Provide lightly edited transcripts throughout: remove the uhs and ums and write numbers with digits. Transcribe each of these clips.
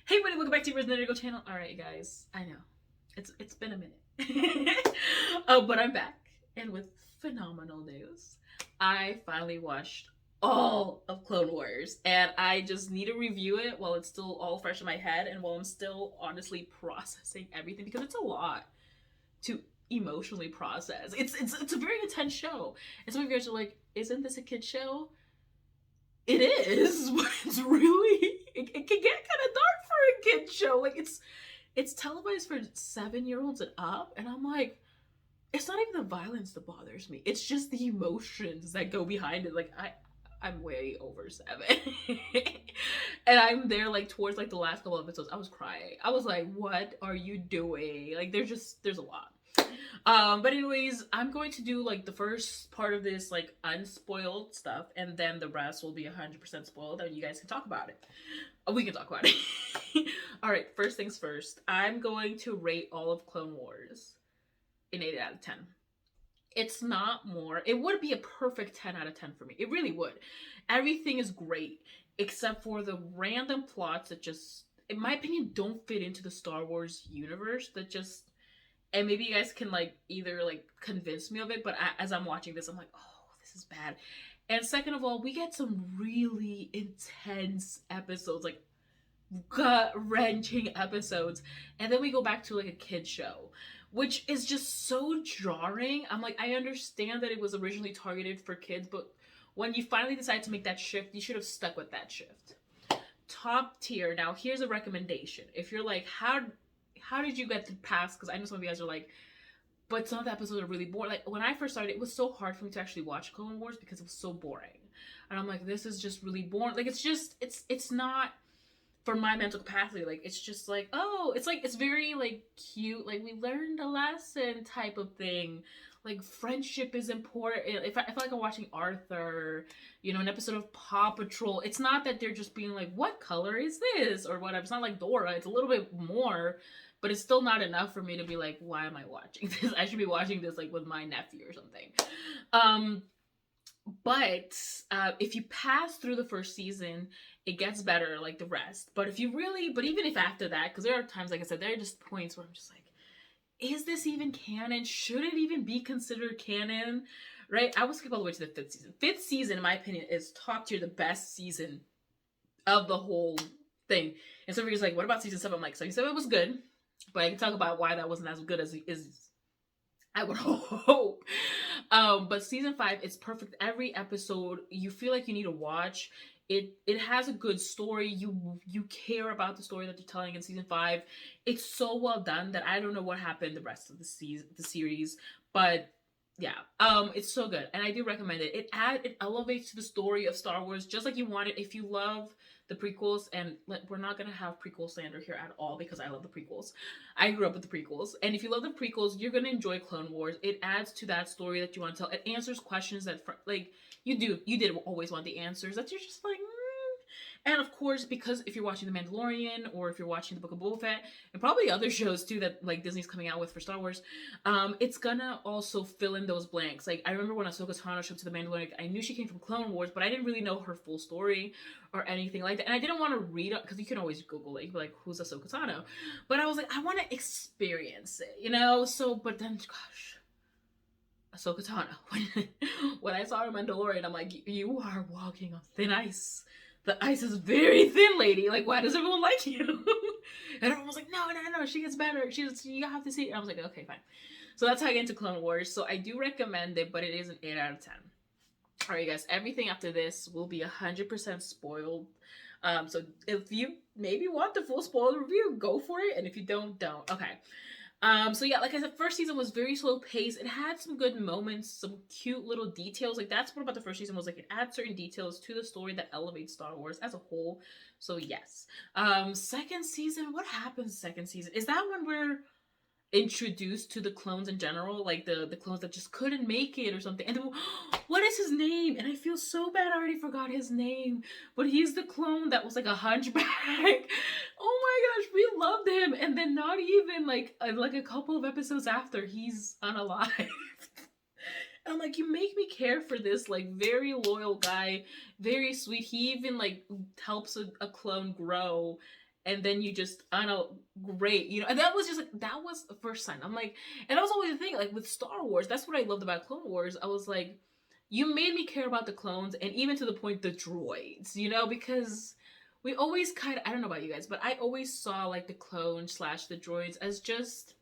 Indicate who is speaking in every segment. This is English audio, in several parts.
Speaker 1: Hey, everybody, welcome back to your Resident Go channel. All right, guys, I know it's been a minute, but I'm back and with phenomenal news. I finally watched all of Clone Wars, and I just need to review it while it's still all fresh in my head, and while I'm still honestly processing everything because it's a lot to emotionally process. It's a very intense show, and some of you guys are like, "Isn't this a kid show?" It is, but it's really it can get kind of dark for a kid show. Like it's televised for 7-year-olds and up, and I'm like, it's not even the violence that bothers me. It's just the emotions that go behind it. Like I'm way over 7, and I'm there like towards like the last couple of episodes. I was crying. I was like, what are you doing? Like there's a lot. But anyways, I'm going to do like the first part of this like unspoiled stuff, and then the rest will be 100% spoiled, and you guys can talk about it. We can talk about it. All right, first things first. I'm going to rate all of Clone Wars an 8 out of 10. It's not more. It would be a perfect 10 out of 10 for me. It really would. Everything is great except for the random plots that just, in my opinion, don't fit into the Star Wars universe. That just, and maybe you guys can like either like convince me of it, but as I'm watching this, I'm like, oh, this is bad. And second of all, we get some really intense episodes, like gut wrenching episodes, and then we go back to like a kid show, which is just so jarring. I'm like, I understand that it was originally targeted for kids, but when you finally decide to make that shift, you should have stuck with that shift. Top tier. Now, here's a recommendation. If you're like, how did you get to pass? Because I know some of you guys are like, but some of the episodes are really boring. Like when I first started, it was so hard for me to actually watch Clone Wars because it was so boring, and I'm like, this is just really boring. Like it's not for my mental capacity. Like it's just like, oh, it's like it's very like cute, like we learned a lesson type of thing. Like friendship is important. If I feel like I'm watching Arthur, an episode of Paw Patrol, it's not that they're just being like, what color is this or whatever. It's not like Dora. It's a little bit more, but it's still not enough for me to be like, why am I watching this? I should be watching this like with my nephew or something. Um, but if you pass through the first season, it gets better like the rest. But even if after that, because there are times, like I said, there are just points where I'm just like, is this even canon? Should it even be considered canon? Right? I will skip all the way to the fifth season. Fifth season, in my opinion, is top tier, the best season of the whole thing. And so everybody's like, what about season 7? I'm like, season 7 was good, but I can talk about why that wasn't as good as I would hope. But season 5, it's perfect. Every episode, you feel like you need to watch. It has a good story. You care about the story that they're telling in season 5. It's so well done that I don't know what happened the rest of the series, but yeah, it's so good, and I do recommend it. It elevates to the story of Star Wars just like you want it. If you love the prequels, and we're not gonna have prequel slander here at all because I love the prequels. I grew up with the prequels, and if you love the prequels, you're gonna enjoy Clone Wars. It adds to that story that you want to tell. It answers questions that like you did always want the answers that you're just like. And of course, because if you're watching The Mandalorian or if you're watching The Book of Boba Fett and probably other shows too that like Disney's coming out with for Star Wars, it's gonna also fill in those blanks. Like I remember when Ahsoka Tano showed up to The Mandalorian, I knew she came from Clone Wars, but I didn't really know her full story or anything like that. And I didn't want to read it because you can always Google it. You can be like, who's Ahsoka Tano? But I was like, I want to experience it. So, but then, gosh. Ahsoka Tano. When I saw her Mandalorian, I'm like, you are walking on thin ice. The ice is very thin, lady. Like, why does everyone like you? And everyone was like, no, she gets better. You have to see it. And I was like, okay, fine. So that's how I get into Clone Wars. So I do recommend it, but it is an 8 out of 10. All right, guys. Everything after this will be 100% spoiled. So if you maybe want the full spoiler review, go for it. And if you don't. Okay. So yeah, like I said, first season was very slow paced. It had some good moments, some cute little details. Like that's what about the first season was like it adds certain details to the story that elevates Star Wars as a whole. So yes. Second season, what happens second season? Is that when we're introduced to the clones in general, like the clones that just couldn't make it or something? And then what is his name? And I feel so bad I already forgot his name, but he's the clone that was like a hunchback. Oh my gosh, we loved him, and then not even like a couple of episodes after, he's unalive. And I'm like, you make me care for this like very loyal guy, very sweet. He even like helps a clone grow, and then you just, I don't know, great, you know. And that was just like, that was the first time. I'm like, and that was always the thing, like with Star Wars, that's what I loved about Clone Wars. I was like, you made me care about the clones, and even to the point the droids, you know, because we always kind of, I don't know about you guys, but I always saw like the clone slash the droids as just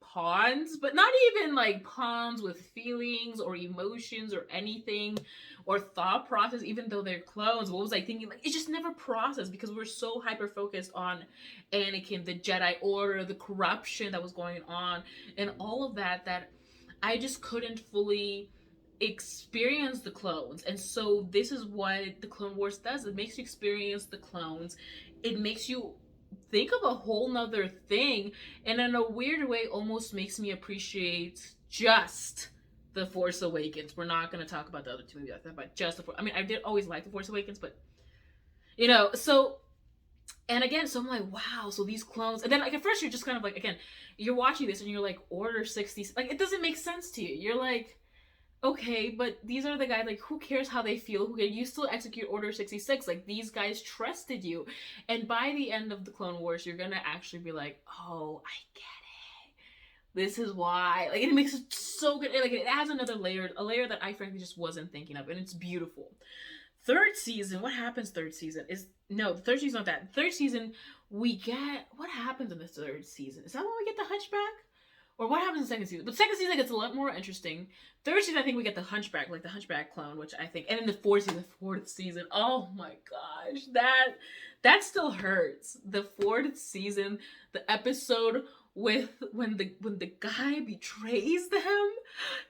Speaker 1: pawns, but not even like pawns with feelings or emotions or anything or thought process, even though they're clones. What was I thinking? Like, it just never processed because we're so hyper focused on Anakin, the Jedi Order, the corruption that was going on, and all of that, that I just couldn't fully experience the clones. And so this is what the Clone Wars does. It makes you experience the clones. It makes you think of a whole nother thing, and in a weird way almost makes me appreciate just the Force Awakens. We're not going to talk about the other two movies like that, but just the Force. I mean, I did always like the Force Awakens, but you know, so, and again, so I'm like, wow, so these clones, and then like at first you're just kind of like, again, you're watching this and you're like, Order 60, like it doesn't make sense to you. You're like, okay, but these are the guys, like, who cares how they feel? Who can you still execute Order 66? Like, these guys trusted you. And by the end of the Clone Wars, you're gonna actually be like, oh, I get it. This is why. Like, it makes it so good. Like, it adds another layer, a layer that I frankly just wasn't thinking of, and it's beautiful. Third season, what happens third season? Is, no, the third season not that. Third season, we get, what happens in the third season? Is that when we get the Hunchback? Or what happens in the second season? But second season gets a lot more interesting. Third season, I think we get the Hunchback, like the Hunchback clone, which I think, and in the fourth season, oh my gosh, that still hurts. The fourth season, the episode with when the guy betrays them,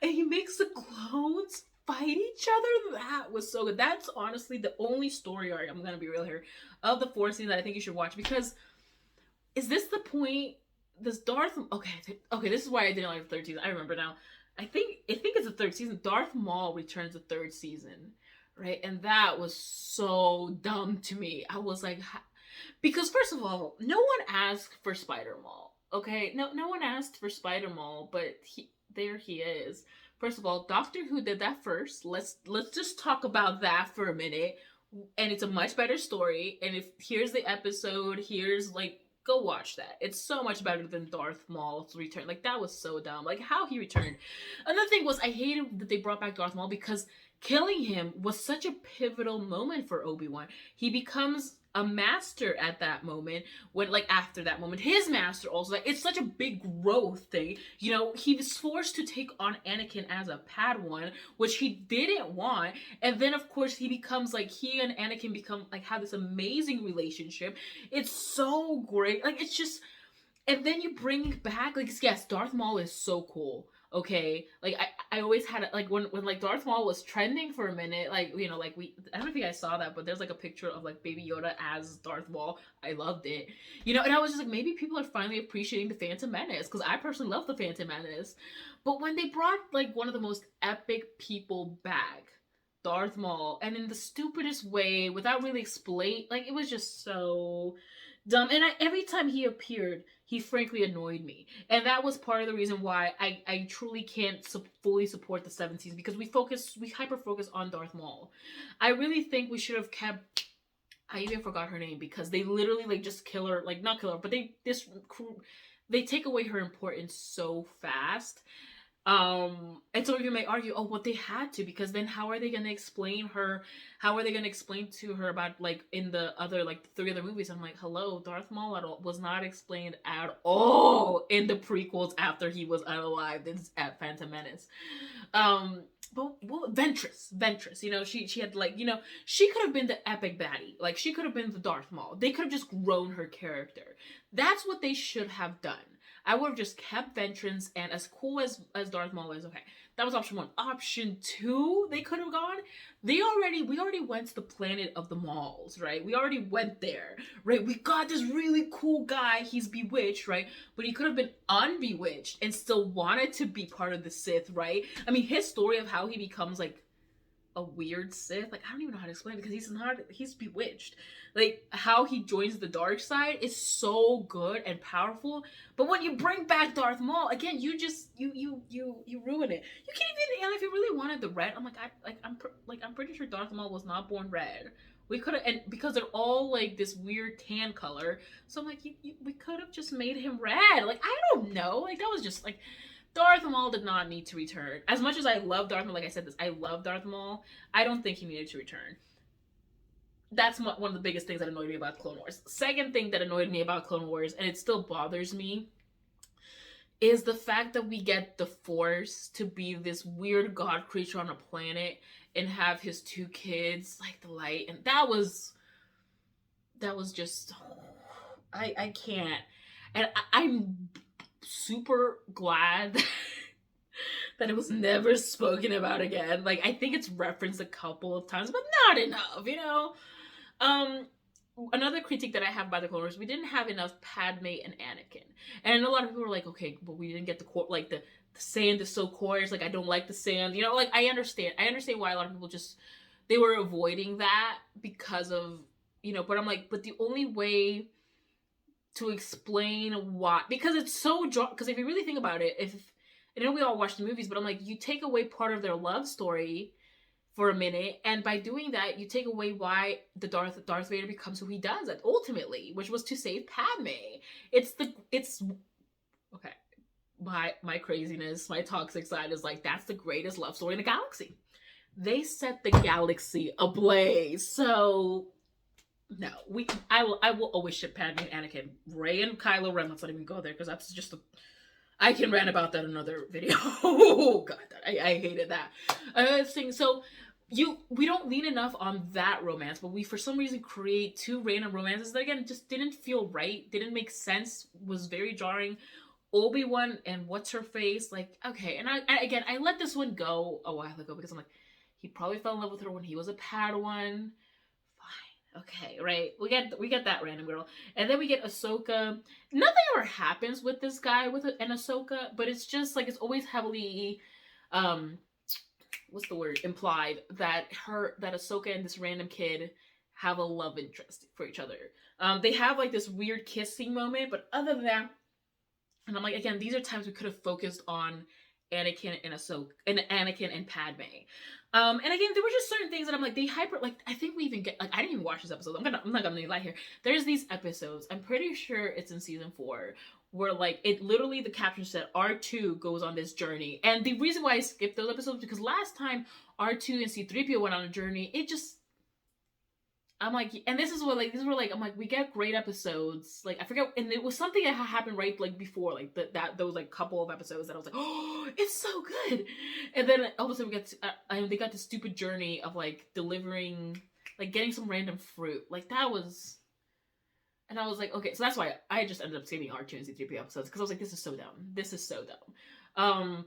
Speaker 1: and he makes the clones fight each other. That was so good. That's honestly the only story arc, I'm gonna be real here, of the fourth season that I think you should watch, because is this the point? This Darth, okay, this is why I didn't like the third season. I remember now. I think it's the third season. Darth Maul returns the third season, right? And that was so dumb to me. I was like, because first of all, no one asked for Spider Maul. Okay, no one asked for Spider Maul, but there he is. First of all, Doctor Who did that first. Let's just talk about that for a minute. And it's a much better story. And if here's the episode, here's like, go watch that. It's so much better than Darth Maul's return. Like, that was so dumb. Like, how he returned. Another thing was, I hated that they brought back Darth Maul, because killing him was such a pivotal moment for Obi-Wan. He becomes a master at that moment, when, like, after that moment, his master also, like, it's such a big growth thing. You know, he was forced to take on Anakin as a Padawan, which he didn't want, and then, of course, he becomes, like, he and Anakin become, like, have this amazing relationship. It's so great. Like, it's just, and then you bring back, like, yes, Darth Maul is so cool. Okay, like I always had like when like Darth Maul was trending for a minute, like, you know, like I don't know if you guys saw that, but there's like a picture of like Baby Yoda as Darth Maul. I loved it, you know, and I was just like, maybe people are finally appreciating the Phantom Menace, because I personally love the Phantom Menace. But when they brought like one of the most epic people back, Darth Maul, and in the stupidest way, without really explain, like, it was just so dumb. And every time he appeared, he frankly annoyed me, and that was part of the reason why I truly can't fully support the seventh season, because we hyper focus on Darth Maul. I really think we should have kept, I even forgot her name, because they literally like just kill her, like not kill her, but they take away her importance so fast. And so you may argue, oh, well, they had to, because then how are they going to explain her? How are they going to explain to her about, like, in the other, like, 3 other movies? I'm like, hello, Darth Maul was not explained at all in the prequels after he was unalived at Phantom Menace. But Ventress, you know, she had, like, you know, she could have been the epic baddie. Like, she could have been the Darth Maul. They could have just grown her character. That's what they should have done. I would have just kept Ventress, and as cool as Darth Maul is, okay, that was option 1. Option 2, they could have gone. We already went to the planet of the Mauls, right? We already went there, right? We got this really cool guy. He's bewitched, right? But he could have been unbewitched and still wanted to be part of the Sith, right? I mean, his story of how he becomes like a weird Sith, like, I don't even know how to explain it, because he's bewitched. Like, how he joins the dark side is so good and powerful. But when you bring back Darth Maul again, you just you ruin it. You can't even, and if you really wanted the red, I'm pretty sure Darth Maul was not born red We could have, and because they're all like this weird tan color, so I'm like, we could have just made him red. Like, I don't know. Like, that was just like, Darth Maul did not need to return. As much as I love Darth Maul, like I said this, I love Darth Maul. I don't think he needed to return. That's one of the biggest things that annoyed me about Clone Wars. Second thing that annoyed me about Clone Wars, and it still bothers me, is the fact that we get the Force to be this weird god creature on a planet and have his two kids like the light, and that was just, I can't, and I'm super glad that it was never spoken about again. Like, I think it's referenced a couple of times, but not enough, you know. Um, Another critique that I have by the Clone Wars, we didn't have enough Padme and Anakin, and I know a lot of people were like, okay, but we didn't get the sand is so coarse. Like, I don't like the sand, you know. Like, I understand why a lot of people just, they were avoiding that because of, you know. But I'm like, but the only way to explain why, because it's so because if you really think about it, if I know we all watch the movies, but I'm like, you take away part of their love story for a minute, and by doing that, you take away why the Darth Vader becomes who he does ultimately, which was to save Padme. It's okay. My craziness, my toxic side is like, that's the greatest love story in the galaxy. They set the galaxy ablaze. So no, I will always ship Padme and Anakin. Rey and Kylo Ren, let's not even go there, because that's just I can rant about that in another video. Oh god, I hated that. So we don't lean enough on that romance, but we for some reason create two random romances that again just didn't feel right, didn't make sense, was very jarring. Obi-Wan and what's her face, like, okay, and I let this one go a while ago because I'm like, he probably fell in love with her when he was a Padawan. Fine, okay, right? We get that random girl, and then we get Ahsoka. Nothing ever happens with this guy with an Ahsoka, but it's just like, it's always heavily, what's the word, implied that Ahsoka and this random kid have a love interest for each other. They have like this weird kissing moment, but other than that, and I'm like, again, these are times we could have focused on Anakin and Ahsoka, and Anakin and Padme. And again, there were just certain things that I'm like, they hyper, like, I think we even get, like, I didn't even watch this episode. I'm not gonna lie here. There's these episodes, I'm pretty sure it's in season 4, where like, it literally, the caption said R2 goes on this journey. And the reason why I skipped those episodes, because last time R2 and C-3PO went on a journey, it just, I'm like, and this is where like, I'm like, we get great episodes. Like, I forget, and it was something that happened right like before, like that those like couple of episodes that I was like, oh, it's so good. And then all of a sudden we get they got this stupid journey of like delivering, like getting some random fruit. Like, that was, and I was like, okay, so that's why I just ended up saving R2 and C-3PO episodes, because I was like, this is so dumb. This is so dumb.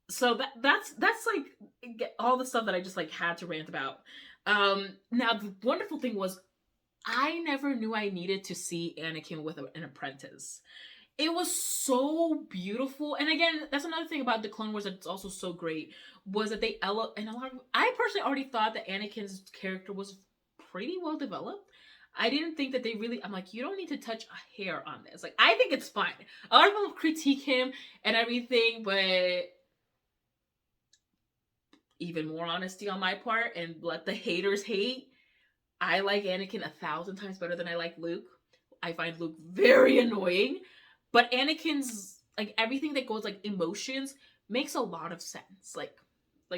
Speaker 1: So that's like all the stuff that I just like had to rant about. Now the wonderful thing was, I never knew I needed to see Anakin with an apprentice. It was so beautiful, and again, that's another thing about the Clone Wars that's also so great, was that they and a lot of, I personally already thought that Anakin's character was pretty well developed. I didn't think that they really, I'm like, you don't need to touch a hair on this. Like, I think it's fine. A lot of people critique him and everything, but even more honesty on my part, and let the haters hate. I like Anakin 1,000 times better than I like Luke. I find Luke very annoying, but Anakin's like, everything that goes like emotions makes a lot of sense. Like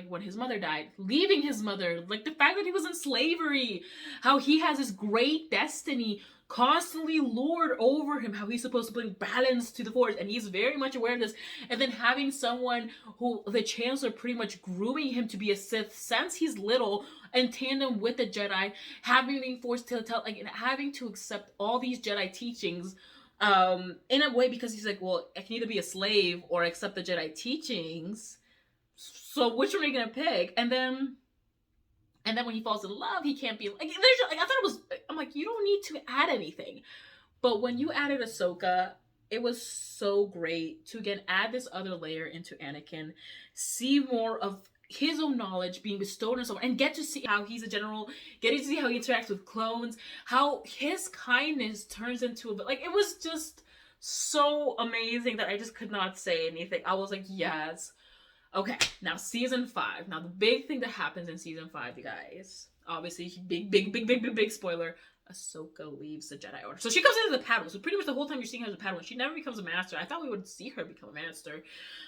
Speaker 1: when his mother died, leaving his mother, like the fact that he was in slavery, how he has this great destiny constantly lord over him, how he's supposed to bring balance to the Force, and he's very much aware of this. And then having someone who the Chancellor pretty much grooming him to be a Sith since he's little, in tandem with the Jedi, having being forced to tell, like, and having to accept all these Jedi teachings, in a way, because he's like, well, I can either be a slave or accept the Jedi teachings. So which one are you gonna pick? And then when he falls in love, he can't be like, there's like, I thought it was, I'm like, you don't need to add anything. But when you added Ahsoka, it was so great to again add this other layer into Anakin, see more of his own knowledge being bestowed on someone, and get to see how he's a general, getting to see how he interacts with clones, how his kindness turns into like, it was just so amazing that I just could not say anything. I was like, yes. Okay, now season 5. Now the big thing that happens in season 5, you guys, obviously, big spoiler. Ahsoka leaves the Jedi Order. So she comes into the Padawan. So pretty much the whole time you're seeing her as a Padawan. She never becomes a master. I thought we would see her become a master,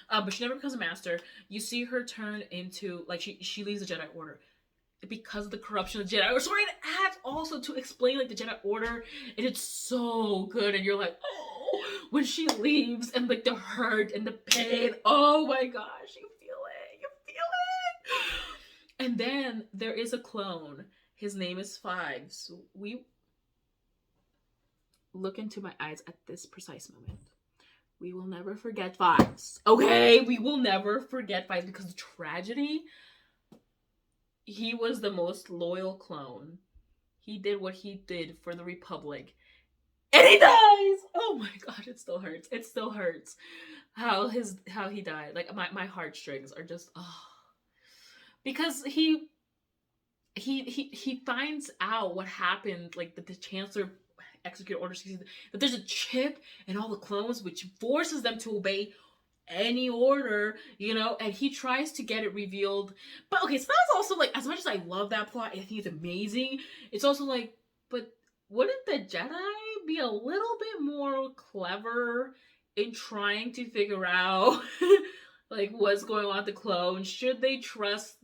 Speaker 1: but she never becomes a master. You see her turn into, like, she leaves the Jedi Order because of the corruption of the Jedi Order. So it adds also to explain, like, the Jedi Order, and it's so good. And you're like, oh, when she leaves, and like the hurt and the pain. Oh my gosh, you feel it. You feel it. And then there is a clone. His name is Fives. We look into my eyes at this precise moment. We will never forget Fives. Okay? We will never forget Fives, because the tragedy, he was the most loyal clone. He did what he did for the Republic. And he dies! Oh my god, it still hurts. It still hurts. How he died. Like, my heartstrings are just, oh. Because he finds out what happened, like, that the Chancellor execute Order 66, that there's a chip in all the clones which forces them to obey any order, and he tries to get it revealed. But okay, so that's also, like, as much as I love that plot, I think it's amazing, it's also like, but wouldn't the Jedi be a little bit more clever in trying to figure out like what's going on with the clones? Should they trust,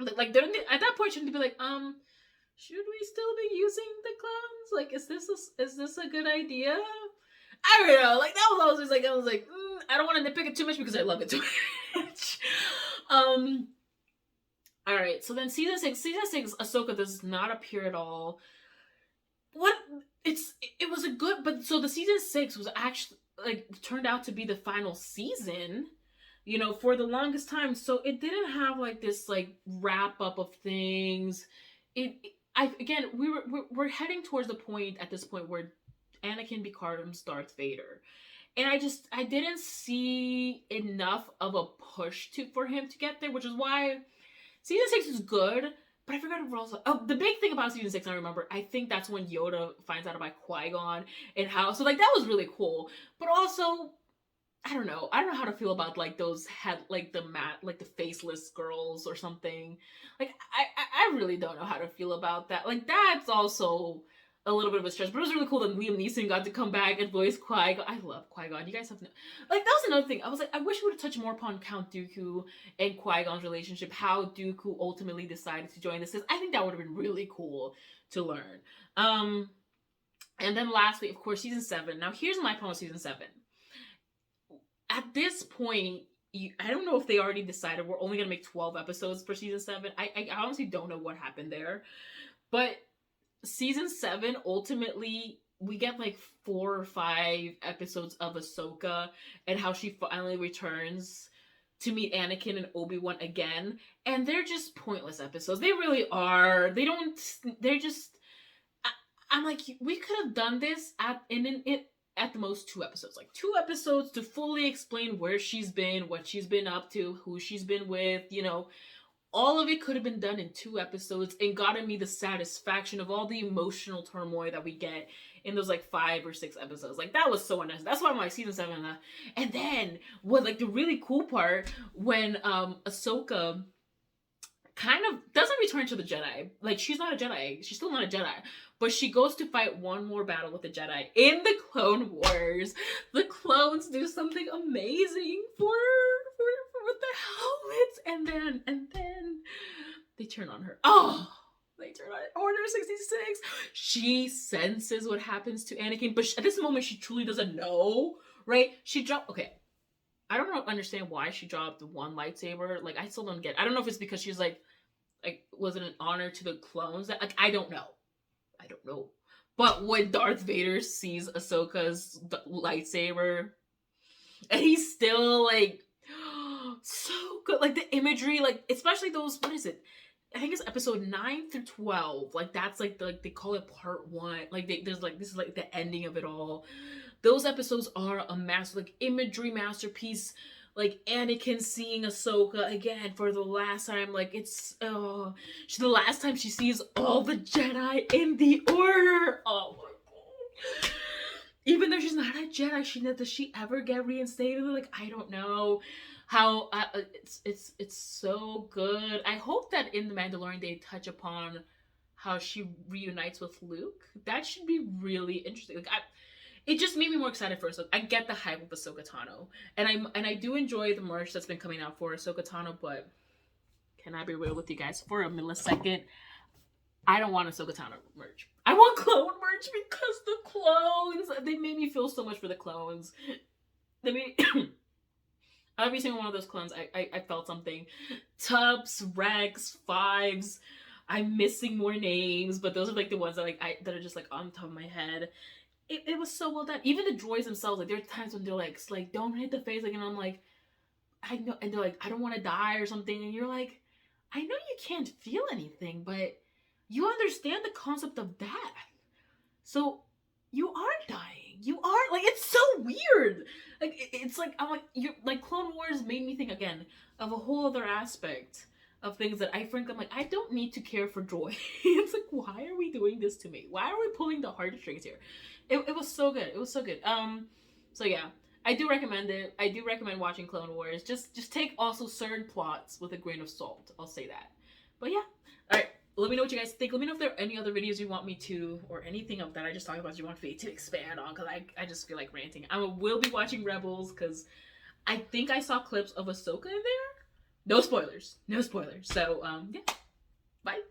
Speaker 1: like, at that point, shouldn't they be like, should we still be using the clones? Like, is this a good idea? I don't know. Like, that was always like, I was like, I don't want to nitpick it too much because I love it too much. All right. So then season 6, Ahsoka does not appear at all. It was a good, but so the season 6 was actually, like, turned out to be the final season, for the longest time. So it didn't have, like, this, like, wrap up of things. We're heading towards the point at this point where Anakin becomes Darth Vader, and I didn't see enough of a push for him to get there, which is why season 6 is good. But I forgot to also, the big thing about season 6, I remember, I think that's when Yoda finds out about Qui-Gon and how, so, like, that was really cool. But also, I don't know how to feel about, like, those the faceless girls or something. Like, I really don't know how to feel about that. Like, that's also a little bit of a stretch, but it was really cool that Liam Neeson got to come back and voice Qui-Gon. I love Qui-Gon. You guys have to know. Like, that was another thing. I was like, I wish we would have touched more upon Count Dooku and Qui-Gon's relationship, how Dooku ultimately decided to join this, because I think that would have been really cool to learn. And then lastly, of course, season 7. Now, here's my problem with season 7. At this point, I don't know if they already decided we're only going to make 12 episodes for season 7. I honestly don't know what happened there. But season 7, ultimately, we get like 4 or 5 episodes of Ahsoka and how she finally returns to meet Anakin and Obi-Wan again. And they're just pointless episodes. They really are. They're just, I'm like, we could have done this at the most 2 episodes. Like, 2 episodes to fully explain where she's been, what she's been up to, who she's been with, all of it could have been done in 2 episodes and gotten me the satisfaction of all the emotional turmoil that we get in those, like, 5 or 6 episodes. Like, that was so unnecessary. That's why I'm like, season 7. And then, what, like, the really cool part, when Ahsoka kind of doesn't return to the Jedi. Like, she's not a Jedi. She's still not a Jedi. But she goes to fight one more battle with the Jedi in the Clone Wars. The clones do something amazing for with the helmets, and then they turn on her. Oh, they turn on Order 66. She senses what happens to Anakin, but at this moment she truly doesn't know, right? Okay, I don't understand why she dropped one lightsaber. Like, I still don't get it. I don't know if it's because she's like was it an honor to the clones? Like, I don't know. But when Darth Vader sees Ahsoka's lightsaber, and he's still like, so good. Like, the imagery, like, especially those, what is it? I think it's episode 9 through 12. Like, that's like they call it part 1. Like, there's like, this is like the ending of it all. Those episodes are a imagery masterpiece. Like, Anakin seeing Ahsoka again for the last time. Like, it's the last time she sees all the Jedi in the Order. Oh my god. Even though she's not a Jedi, does she ever get reinstated? Like, I don't know. how it's so good. I hope that in the Mandalorian they touch upon how she reunites with Luke. That should be really interesting. Like it just made me more excited for Ahsoka. I get the hype of Ahsoka Tano, and I do enjoy the merch that's been coming out for Ahsoka Tano. But can I be real with you guys for a millisecond? I don't want Ahsoka Tano merch. I want clone merch because the clones. They made me feel so much for the clones. They made every single one of those clones. I felt something. Tubbs, Rex, Fives. I'm missing more names, but those are like the ones that that are just like on top of my head. It was so well done. Even the droids themselves, like there are times when they're like don't hit the face, like, and I'm like, I know, and they're like, I don't want to die or something, and you're like, I know you can't feel anything, but you understand the concept of death, so you are dying. You are like, it's so weird. Like it's like I'm like you like Clone Wars made me think again of a whole other aspect of things that I frankly I'm like, I don't need to care for joy. It's like, why are we doing this to me? Why are we pulling the heartstrings here? It was so good. It was so good. So yeah, I do recommend it. I do recommend watching Clone Wars. Just take also certain plots with a grain of salt. I'll say that. But yeah. Alright. Let me know what you guys think. Let me know if there are any other videos you want me to, or anything of that I just talked about you want me to expand on, because I just feel like ranting. I will be watching Rebels, because I think I saw clips of Ahsoka in there. No spoilers. No spoilers. So, yeah. Bye.